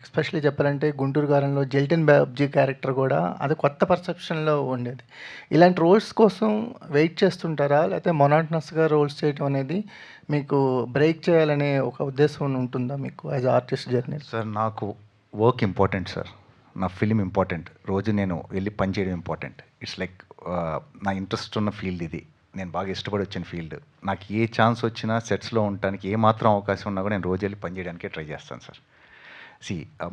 ఎస్పెషల్లీ చెప్పాలంటే గుంటూరు గారంలో జెల్టన్ బాబ్జీ క్యారెక్టర్ కూడా అది కొత్త పర్సెప్షన్లో ఉండేది. ఇలాంటి రోల్స్ కోసం వెయిట్ చేస్తుంటారా, లేకపోతే మొనాటనస్గా రోల్స్ చేయడం అనేది మీకు బ్రేక్ చేయాలనే ఒక ఉద్దేశం ఉంటుందా మీకు యాజ్ ఆర్టిస్ట్ జర్నీ? సార్ నాకు వర్క్ ఇంపార్టెంట్ సార్, నా ఫిలిం ఇంపార్టెంట్, రోజు నేను వెళ్ళి పని చేయడం ఇంపార్టెంట్. ఇట్స్ లైక్ నా ఇంట్రెస్ట్ ఉన్న ఫీల్డ్ ఇది, నేను బాగా ఇష్టపడి వచ్చిన ఫీల్డ్. నాకు ఏ ఛాన్స్ వచ్చినా సెట్స్లో ఉండడానికి ఏ మాత్రం అవకాశం ఉన్నా కూడా నేను రోజు వెళ్ళి పని చేయడానికే ట్రై చేస్తాను సార్.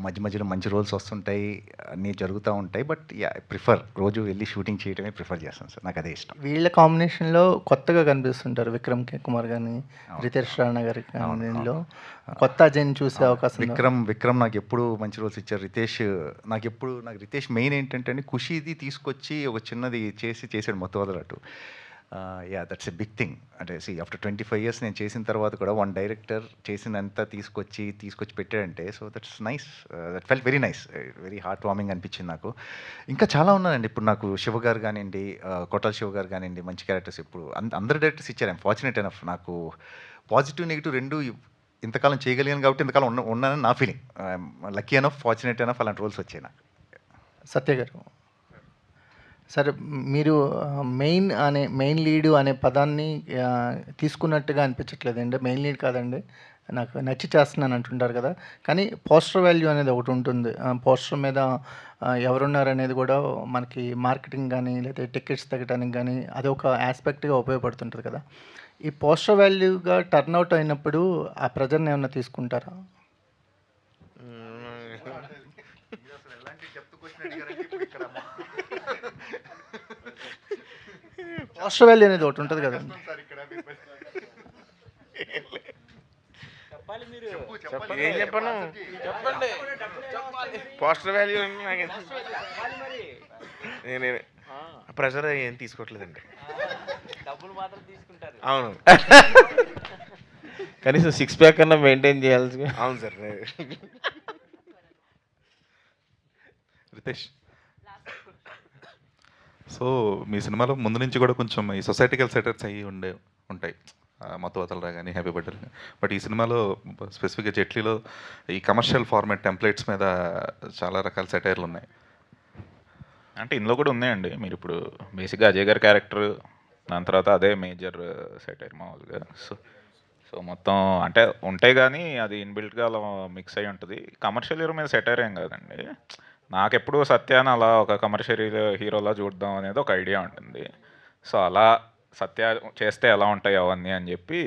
మధ్య మధ్యలో మంచి రోల్స్ వస్తుంటాయి, అన్నీ జరుగుతూ ఉంటాయి, బట్ ప్రిఫర్ రోజు వెళ్ళి షూటింగ్ చేయడమే ప్రిఫర్ చేస్తాను సార్, నాకు అదే ఇష్టం. వీళ్ళ కాంబినేషన్లో కొత్తగా కనిపిస్తుంటారు విక్రమ్ కే కుమార్ కానీ రితేష్ రాణా గారి కాంబినేషన్లో కొత్త అజయ్ని చూసే అవకాశం. విక్రమ్ నాకు ఎప్పుడు మంచి రోల్స్ ఇచ్చారు. నాకు రితేష్ మెయిన్ ఏంటంటే ఖుషీది తీసుకొచ్చి ఒక చిన్నది చేసాడు మొత్తం వదలట్టు. Yeah that's a big thing. అంటే ఆఫ్టర్ 25 ఇయర్స్ నేను చేసిన తర్వాత కూడా వన్ డైరెక్టర్ చేసినంత తీసుకొచ్చి పెట్టాడంటే so that's nice. That felt very nice, very heart warming అనిపించింది నాకు. ఇంకా చాలా ఉన్నాయండి. ఇప్పుడు నాకు శివ గారు కానివ్వండి, కొట్టాల శివ గారు కానివ్వండి, మంచి క్యారెక్టర్స్ ఇప్పుడు అందరు డైరెక్టర్స్ ఇచ్చారు. I'm fortunate enough. నాకు పాజిటివ్ నెగిటివ్ రెండు ఇంతకాలం చేయగలిగాను కాబట్టి ఇంతకాలం ఉన్నానని నా feeling. Lucky enough, fortunate enough అలాంటి రోల్స్ వచ్చాయి నాకు. సత్య గారు, సరే మీరు మెయిన్ లీడు అనే పదాన్ని తీసుకున్నట్టుగా అనిపించట్లేదండి. మెయిన్ లీడ్ కాదండి, నాకు నచ్చి చేస్తున్నాను అంటుంటారు కదా, కానీ పోస్టర్ వాల్యూ అనేది ఒకటి ఉంటుంది. పోస్టర్ మీద ఎవరున్నారు అనేది కూడా మనకి మార్కెటింగ్ కానీ లేదా టికెట్స్ తగ్గడానికి కానీ అది ఒక ఆస్పెక్ట్గా ఉపయోగపడుతుంటుంది కదా. ఈ పోస్టర్ వాల్యూగా టర్న్అవుట్ అయినప్పుడు ఆ ప్రెజర్ని ఏమన్నా తీసుకుంటారా? పోస్టర్ వాల్యూ అనేది ఒకటి ఉంటుంది కదా. ఏం చెప్పను, చెప్పండి. పోస్టర్ వాల్యూ నేను ప్రెషర్ ఏం తీసుకోవట్లేదండి. అవును, కనీసం 6 ప్యాక్ అన్నా మెయింటైన్ చేయాల్సి. అవును సార్. రితేష్, సో మీ సినిమాలో ముందు నుంచి కూడా కొంచెం ఈ సొసైటికల్ సెటర్స్ అయ్యి ఉంటాయి, మత్తు వదలరా కానీ, హ్యాపీ బర్త్డే. బట్ ఈ సినిమాలో స్పెసిఫిక్గా జెట్లీలో ఈ కమర్షియల్ ఫార్మాట్ టెంప్లెట్స్ మీద చాలా రకాల సెటైర్లు ఉన్నాయి. అంటే ఇందులో కూడా ఉన్నాయండి. మీరు ఇప్పుడు బేసిక్గా అజయ్ గారి క్యారెక్టర్, దాని తర్వాత అదే మేజర్ సెటైర్ మామూలుగా. సో మొత్తం అంటే ఉంటాయి కానీ అది ఇన్బిల్ట్గా అలా మిక్స్ అయి ఉంటుంది. కమర్షియల్ హీరో మీద సెటైర్ ఏం కాదండి. నాకెప్పుడు సత్యాన్ని అలా ఒక కమర్షియల్ హీరోలా చూద్దాం అనేది ఒక ఐడియా ఉంటుంది. సో అలా సత్య చేస్తే ఎలా ఉంటాయి అవన్నీ అని చెప్పి,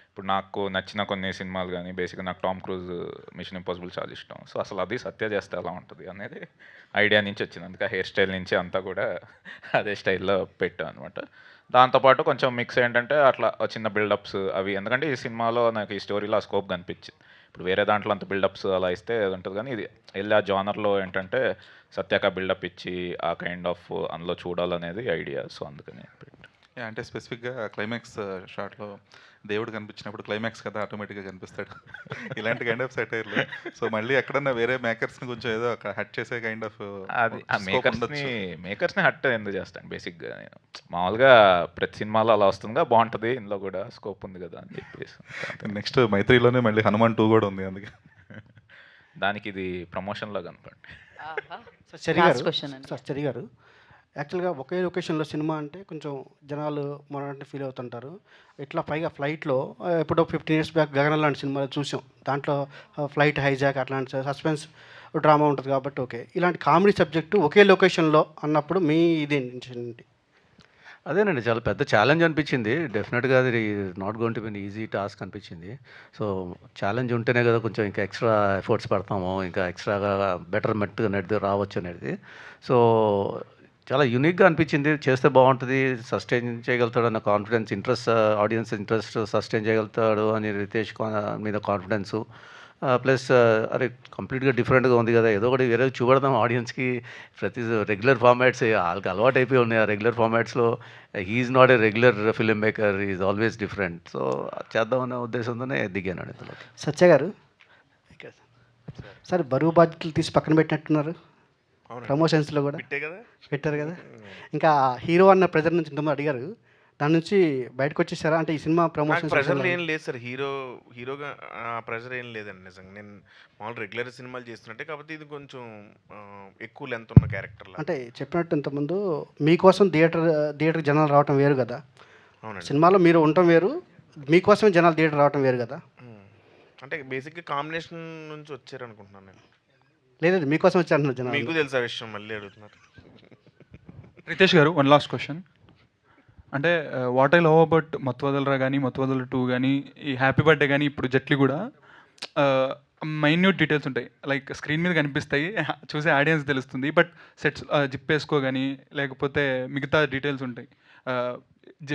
ఇప్పుడు నాకు నచ్చిన కొన్ని సినిమాలు కానీ, బేసిక్గా నాకు టామ్ క్రూజ్ మిషన్ ఇంపాసిబుల్ చాలా ఇష్టం. సో అసలు అది సత్య చేస్తే ఎలా ఉంటుంది అనేది ఐడియా నుంచి వచ్చింది. అందుకే హెయిర్ స్టైల్ నుంచి అంతా కూడా అదే స్టైల్లో పెట్టాను అనమాట. దాంతోపాటు కొంచెం మిక్స్ ఏంటంటే అట్లా చిన్న బిల్డప్స్ అవి, ఎందుకంటే ఈ సినిమాలో నాకు ఈ స్టోరీలో ఆ స్కోప్ కనిపించింది. ఇప్పుడు వేరే దాంట్లో అంత బిల్డప్స్ అలా ఇస్తే అది ఉంటుంది, కానీ ఇది వెళ్ళి ఆ జానర్లో ఏంటంటే సత్యాక బిల్డప్ ఇచ్చి ఆ కైండ్ ఆఫ్ అందులో చూడాలనేది ఐడియా. సో అందుకని అంటే స్పెసిఫిక్గా క్లైమాక్స్ షాట్లో దేవుడు కనిపించినప్పుడు క్లైమాక్స్ కదా ఆటోమేటిక్గా కనిపిస్తాడు. ఇలాంటి కైండ్ ఆఫ్ సెటైర్లు. సో మళ్ళీ ఎక్కడన్నా వేరే మేకర్స్ని కొంచెం ఏదో హట్ చేసే కైండ్ ఆఫ్ అది మేకర్స్ని హట్ ఎందుకు చేస్తాను. బేసిక్గా నేను మామూలుగా ప్రతి సినిమాలో అలా వస్తుందిగా, బాగుంటుంది, ఇందులో కూడా స్కోప్ ఉంది కదా అని చెప్పేసి. నెక్స్ట్ మైత్రిలోనే మళ్ళీ హనుమాన్ 2 కూడా ఉంది, అందుకే దానికి ఇది ప్రమోషన్లో కనుకోండి. చరి గారు, యాక్చువల్గా ఒకే లొకేషన్లో సినిమా అంటే కొంచెం జనాలు మొన్నటి ఫీల్ అవుతుంటారు. ఇట్లా పైగా ఫ్లైట్లో ఎప్పుడో 15 years బ్యాక్ గగనం లాంటి సినిమాలు చూసాం. దాంట్లో ఫ్లైట్ హైజాక్ అట్లాంటి సస్పెన్స్ డ్రామా ఉంటుంది కాబట్టి ఓకే. ఇలాంటి కామెడీ సబ్జెక్టు ఒకే లొకేషన్లో అన్నప్పుడు మీ ఇదేంటి? అదేనండి, చాలా పెద్ద ఛాలెంజ్ అనిపించింది. డెఫినెట్గా అది not going to be easy task అనిపించింది. సో ఛాలెంజ్ ఉంటేనే కదా కొంచెం ఇంకా ఎక్స్ట్రా ఎఫర్ట్స్ పెడతాము, ఇంకా ఎక్స్ట్రాగా బెటర్మెంట్ అనేది రావచ్చు అనేది. సో చాలా యూనిక్గా అనిపించింది. చేస్తే బాగుంటుంది, సస్టైన్ చేయగలుగుతాడు అన్న confidence, interest, audience interest sustain చేయగలుగుతాడు అని రితేష్ మీద కాన్ఫిడెన్సు. ప్లస్ అరే కంప్లీట్గా డిఫరెంట్గా ఉంది కదా, ఏదో ఒకటి వేరే చూపెడదాం ఆడియన్స్కి. ప్రతి రెగ్యులర్ ఫార్మాట్స్ వాళ్ళకి అలవాటు అయిపోయి ఉన్నాయి. ఆ రెగ్యులర్ ఫార్మాట్స్లో he's not a regular film maker, is always different. So చేద్దామనే ఉద్దేశంతోనే దిగాను ఇందులో. సత్య గారు, సార్ బరువు బాధ్యతలు తీసి పక్కన పెట్టినట్టున్నారు ప్రమోషన్స్లో కూడా పెట్టారు కదా. ఇంకా హీరో అన్న ప్రెజర్ నుంచి ఇంతమంది అడిగారు, దాని నుంచి బయటకు వచ్చేసారా? అంటే ఈ సినిమా ప్రమోషన్ ప్రెజర్ ఏం లేదు సార్. హీరోగా ప్రెజర్ ఏం లేదండి నిజంగా. నేను మామూలు రెగ్యులర్ సినిమాలు చేస్తున్నట్టే, కాకపోతే ఇది కొంచెం ఎక్కువ లెంత్ ఉన్న క్యారెక్టర్. అంటే చెప్పినట్టు ఇంతకుముందు మీకోసం థియేటర్ జనాలు రావటం వేరు కదా, సినిమాలో మీరు ఉండటం వేరు, మీకోసం జనాలు థియేటర్ రావటం వేరు కదా. అంటే బేసిక్గా కాంబినేషన్ నుంచి వచ్చారు అనుకుంటున్నాను నేను. లేదు మీకోసం వచ్చారు జనాలు. మీకు తెలుసా విషయం, మళ్ళీ అడుగుతున్నారు. రితేష్ గారు, వన్ లాస్ట్ క్వశ్చన్. అంటే వాట్ ఐ లవ్ అబౌట్ మత్తు వదలరా కానీ, మత్తు వదల 2 కానీ, ఈ హ్యాపీ బర్త్డే కానీ, ఇప్పుడు జట్లీ కూడా మైన్యూట్ డీటెయిల్స్ ఉంటాయి. లైక్ స్క్రీన్ మీద కనిపిస్తాయి, చూసే ఆడియన్స్ తెలుస్తుంది. బట్ సెట్స్ జిప్ వేసుకో కానీ, లేకపోతే మిగతా డీటెయిల్స్ ఉంటాయి,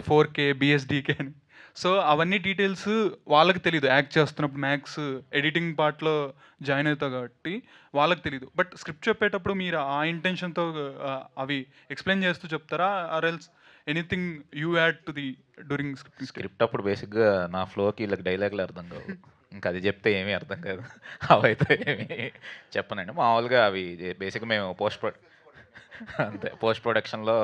4K BSDK అని. సో అవన్నీ డీటెయిల్స్ వాళ్ళకి తెలియదు. యాక్ట్ చేస్తున్నప్పుడు మ్యాక్స్ ఎడిటింగ్ పార్ట్లో జాయిన్ అవుతావు కాబట్టి వాళ్ళకి తెలియదు. బట్ స్క్రిప్ట్ చెప్పేటప్పుడు మీరు ఆ ఇంటెన్షన్తో అవి ఎక్స్ప్లెయిన్ చేస్తూ చెప్తారా, or else anything you add to the during script అప్పుడు బేసిక్గా నా ఫ్లోకి వీళ్ళకి డైలాగులు అర్థం కావు, ఇంకా అది చెప్తే ఏమీ అర్థం కాదు, అవైతే ఏమీ చెప్పనండి. మామూలుగా అవి బేసిక్గా మేము పోస్ట్ ప్రొడక్షన్లో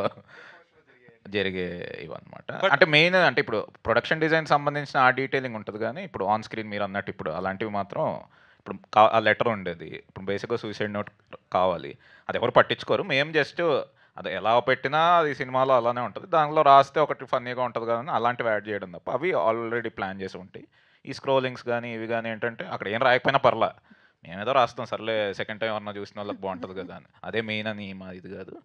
జరిగే ఇవన్నమాట. అంటే మెయిన్ అంటే ఇప్పుడు ప్రొడక్షన్ డిజైన్ సంబంధించిన ఆ డీటెయిలింగ్ ఉంటుంది, కానీ ఇప్పుడు ఆన్ స్క్రీన్ మీరు అన్నట్టు ఇప్పుడు అలాంటివి మాత్రం ఇప్పుడు ఆ లెటర్ ఉండేది, ఇప్పుడు బేసిక్గా సూసైడ్ నోట్ కావాలి, అది ఎవరు పట్టించుకోరు. మేము జస్ట్ అది ఎలా పెట్టినా అది సినిమాలో అలానే ఉంటుంది, దానిలో రాస్తే ఒకటి ఫన్నీగా ఉంటుంది కదా అని అలాంటివి యాడ్ చేయడం తప్ప అవి ఆల్రెడీ ప్లాన్ చేసి ఉంటాయి. ఈ స్క్రోలింగ్స్ కానీ ఇవి కానీ ఏంటంటే అక్కడ ఏం రాయకపోయినా పర్లా, మేమేదో రాస్తాం సర్లే సెకండ్ టైం ఏమన్నా చూసిన వాళ్ళకి బాగుంటుంది కదా అని, అదే మెయిన్ అని మా ఇది కాదు.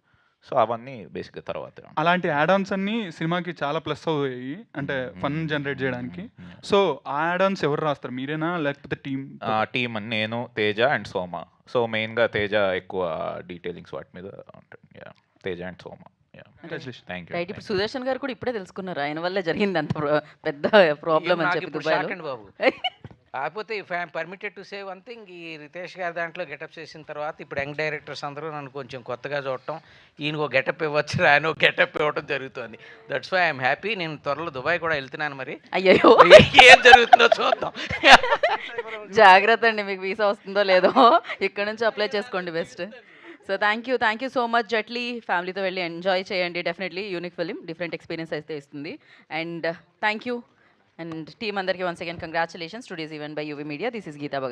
సో అవన్నీ బేసిక్గా తర్వాత అలాంటి యాడాన్స్ అన్నీ సినిమాకి చాలా ప్లస్ అవుతాయి, అంటే ఫన్ జనరేట్ చేయడానికి. సో ఆ యాడాన్స్ ఎవరు రాస్తారు, మీరేనా లేకపోతే టీమ్ అని నేను, తేజ అండ్ సోమ. సో మెయిన్గా తేజ ఎక్కువ డీటెయిలింగ్స్ వాటి మీద ఉంటుంది. Teja and Soma. Thank you. Right, ఇప్పుడు సుదర్శన్ గారు కూడా ఇప్పుడే తెలుసుకున్నారు ఆయన వల్లే జరిగింది అంత పెద్ద ప్రాబ్లం అని చెప్పి దుబాయ్లో. బాబు కాకపోతే if I'm permitted to say one thing, ఈ రితేష్ గారి దాంట్లో గెటప్ చేసిన తర్వాత ఇప్పుడు యంగ్ డైరెక్టర్స్ అందరూ నన్ను కొంచెం కొత్తగా చూడటం, ఈయనకు గెటప్ ఇవ్వచ్చు, ఆయన గెటప్ ఇవ్వడం జరుగుతుంది. That's why I'm happy. నేను త్వరలో దుబాయ్ కూడా వెళ్తున్నాను, మరి అయ్యో ఏం జరుగుతుందో చూద్దాం. జాగ్రత్త అండి, మీకు వీసా వస్తుందో లేదో, ఇక్కడ నుంచి అప్లై చేసుకోండి best. So thank you so much Jaitley. ఫ్యామిలీతో వెళ్ళి ఎంజాయ్ చేయండి, definitely unique film, different experience అయితే ఇస్తుంది. And thank you and team అందరికీ once again congratulations. Today's event by UV media. This is Geeta Bhagat.